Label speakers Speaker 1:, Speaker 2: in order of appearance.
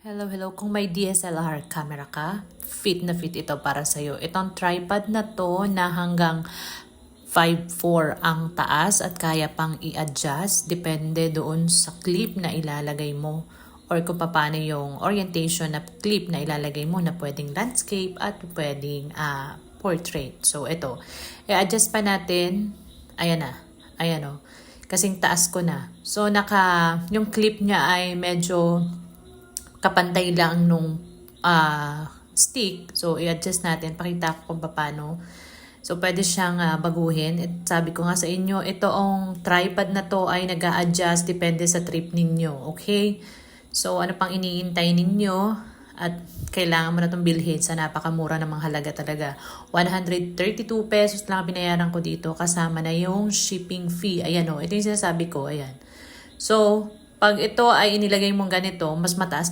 Speaker 1: Hello, hello. Kung may DSLR camera ka, fit na fit ito para sa'yo. Itong tripod na to na hanggang 5'4" ang taas at kaya pang i-adjust. Depende doon sa clip na ilalagay mo or kung paano yung orientation na clip na ilalagay mo na pwedeng landscape at pwedeng portrait. So, ito. I-adjust pa natin. Ayan na. Ayan o. Kasing taas ko na. So, yung clip niya ay medyo kapantay lang nung stick. So, i-adjust natin. Pakita ko kung paano. So, pwede siyang baguhin. At sabi ko nga sa inyo, itong tripod na to ay nag-a-adjust depende sa trip ninyo. Okay? So, ano pang iniintay ninyo? At kailangan mo na itong bilhin sa napakamura namang halaga talaga. 132 pesos lang binayaran ko dito kasama na yung shipping fee. Ayan o. Ito yung sinasabi ko. Ayan. So, pag ito ay inilagay mong ganito, mas mataas